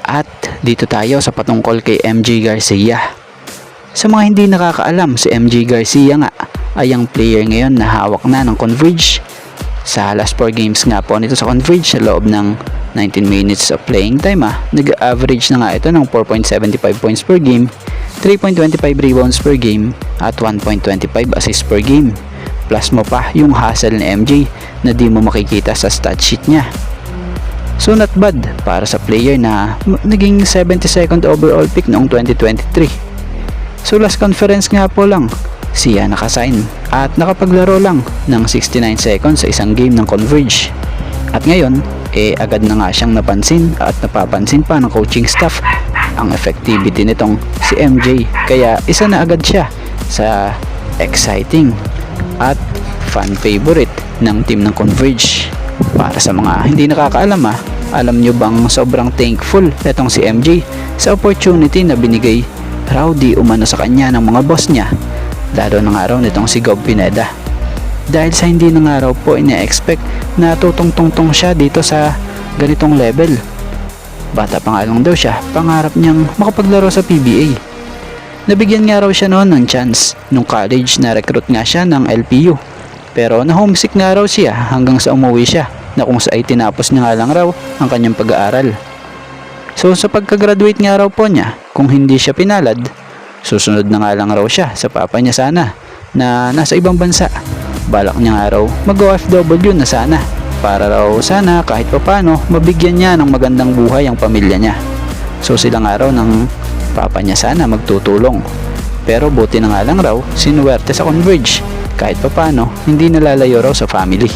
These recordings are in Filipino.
At dito tayo sa patungkol kay MJ Garcia. Sa mga hindi nakakaalam, si MJ Garcia nga ay ang player ngayon na hawak na ng Converge. Sa last 4 games nga po nito sa Converge sa loob ng 19 minutes of playing time, nag-average na nga ito ng 4.75 points per game, 3.25 rebounds per game at 1.25 assists per game. Plus mo pa yung hustle ni MJ na di mo makikita sa stat sheet niya. So not bad para sa player na naging 72nd overall pick noong 2023. So last conference nga po lang siya nakasign at nakapaglaro lang ng 69 seconds sa isang game ng Converge. At ngayon, agad na nga siyang napansin at napapansin pa ng coaching staff ang effectivity nitong si MJ. Kaya isa na agad siya sa exciting at fan favorite ng team ng Converge. Para sa mga hindi nakakaalam, alam nyo bang sobrang thankful itong si MJ sa opportunity na binigay raw di umano sa kanya ng mga boss niya, lalo na nga raw nitong si Gob Pineda. Dahil sa hindi na nga raw po ina-expect na tutong-tungtong siya dito sa ganitong level. Bata pa nga lang daw siya, pangarap niyang makapaglaro sa PBA. Nabigyan nga raw siya noon ng chance nung college na recruit nga siya ng LPU. Pero na homesick nga raw siya hanggang sa umuwi siya, na kung sa ay tinapos niya nga lang raw ang kanyang pag-aaral. So sa pagka-graduate nga raw po niya, kung hindi siya pinalad, susunod na nga lang raw siya sa papa niya sana na nasa ibang bansa. Balak niya nga raw mag-OFW na sana para raw sana kahit papano mabigyan niya ng magandang buhay ang pamilya niya. So sila nga raw ng papa niya sana magtutulong. Pero buti na nga lang raw sinuwerte sa Converge, kahit papano hindi nalalayo raw sa family.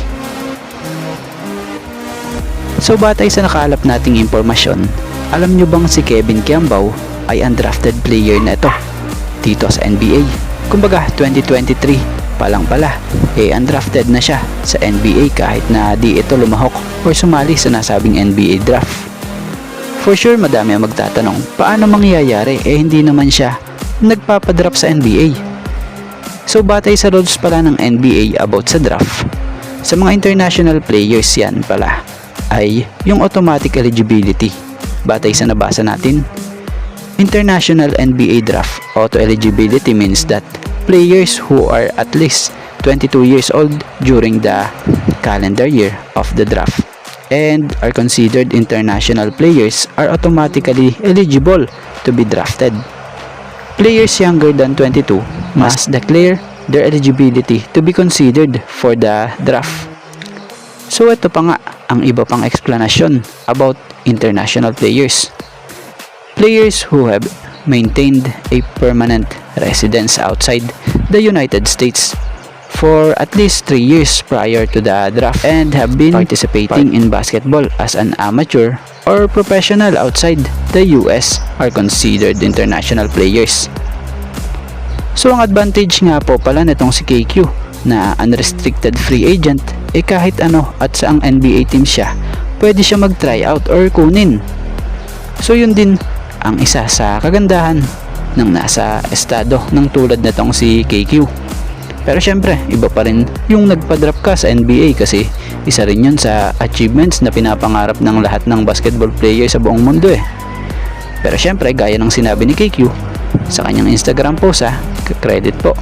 So batay sa nakalap nating impormasyon, alam nyo bang si Kevin Kiambao ay undrafted player na ito dito sa NBA? Kumbaga 2023 pa lang pala, undrafted na siya sa NBA kahit na di ito lumahok or sumali sa nasabing NBA draft. For sure madami ang magtatanong, paano mangyayari hindi naman siya nagpapadraft sa NBA? So batay sa rules pala ng NBA about sa draft, sa mga international players yan pala ay yung automatic eligibility. Batay sa nabasa natin, International NBA Draft auto eligibility means that players who are at least 22 years old during the calendar year of the draft and are considered international players are automatically eligible to be drafted. Players younger than 22 must declare their eligibility to be considered for the draft. So ito pa nga ang iba pang explanation about international players. Players who have maintained a permanent residence outside the United States for at least 3 years prior to the draft and have been participating in basketball as an amateur or professional outside the US are considered international players. So ang advantage nga po pala nitong si KQ na unrestricted free agent, kahit ano at saang NBA team siya, pwede siya mag-tryout or kunin. So yun din ang isa sa kagandahan ng nasa estado ng tulad nitong si KQ. Pero syempre, iba pa rin yung nagpa-draft ka sa NBA kasi isa rin yun sa achievements na pinapangarap ng lahat ng basketball player sa buong mundo Pero syempre, gaya ng sinabi ni KQ sa kanyang Instagram post, credit po.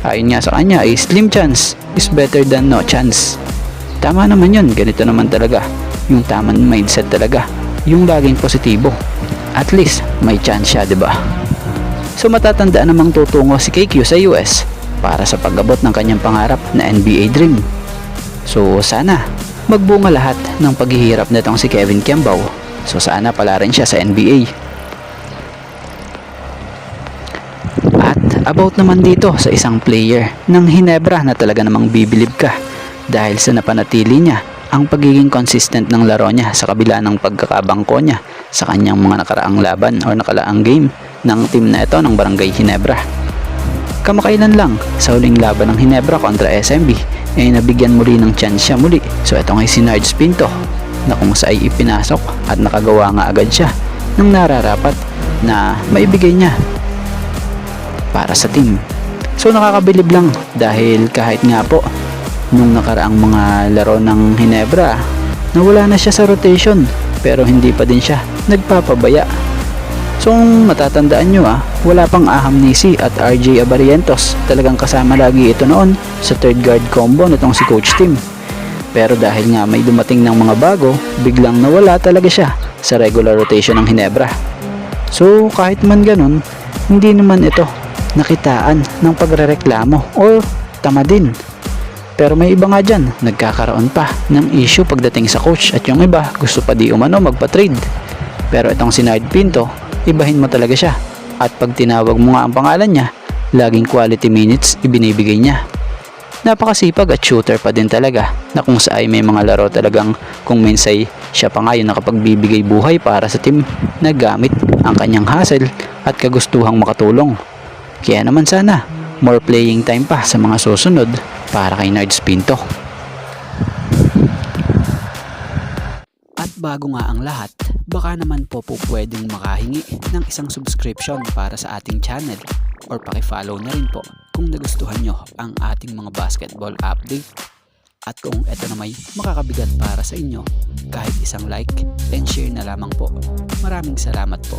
Ayon nga sa kanya, slim chance is better than no chance. Tama naman yun, ganito naman talaga yung tamang mindset talaga, yung laging positibo. At least may chance siya, diba? So matatandaan namang tutungo si KQ sa US para sa pag-abot ng kanyang pangarap na NBA dream. So sana magbunga lahat ng paghihirap nitong si Kevin Kiambao. So sana pala rin siya sa NBA. At about naman dito sa isang player ng Ginebra na talaga namang bibilib ka dahil sa napanatili niya ang pagiging consistent ng laro niya sa kabila ng pagkakabangko niya sa kanyang mga nakaraang laban o nakalaang game ng team na ito ng Barangay Ginebra. Kamakailan lang sa huling laban ng Ginebra kontra SMB nabigyan muli ng chance siya muli. So ito nga si Nards Pinto na kung sa ay ipinasok at nakagawa nga agad siya ng nararapat na maibigay niya para sa team. So nakakabilib lang dahil kahit nga po nung nakaraang mga laro ng Ginebra nawala na siya sa rotation pero hindi pa din siya nagpapabaya. So kung matatandaan nyo wala pang Aham Nisi at RJ Abarientos, talagang kasama lagi ito noon sa third guard combo nitong si Coach Tim. Pero dahil nga may dumating ng mga bago, biglang nawala talaga siya sa regular rotation ng Hinebra. So kahit man ganun, hindi naman ito nakitaan ng pagrereklamo or tama din. Pero may iba nga dyan, nagkakaroon pa ng issue pagdating sa coach at yung iba gusto pa di umano magpa-trade. Pero itong si Nard Pinto, ibahin mo talaga siya. At pag tinawag mo nga ang pangalan niya, laging quality minutes ibinibigay niya. Napakasipag at shooter pa din talaga, na kung saan may mga laro talagang kung minsay siya pa nga yung nakapagbibigay buhay para sa team na gamit ang kanyang hustle at kagustuhang makatulong. Kaya naman sana, more playing time pa sa mga susunod para kay Nards Pinto. At bago nga ang lahat, baka naman po pwedeng makahingi ng isang subscription para sa ating channel or paki-follow na rin po kung nagustuhan nyo ang ating mga basketball update. At kung ito na may makakabigat para sa inyo, kahit isang like and share na lamang po. Maraming salamat po.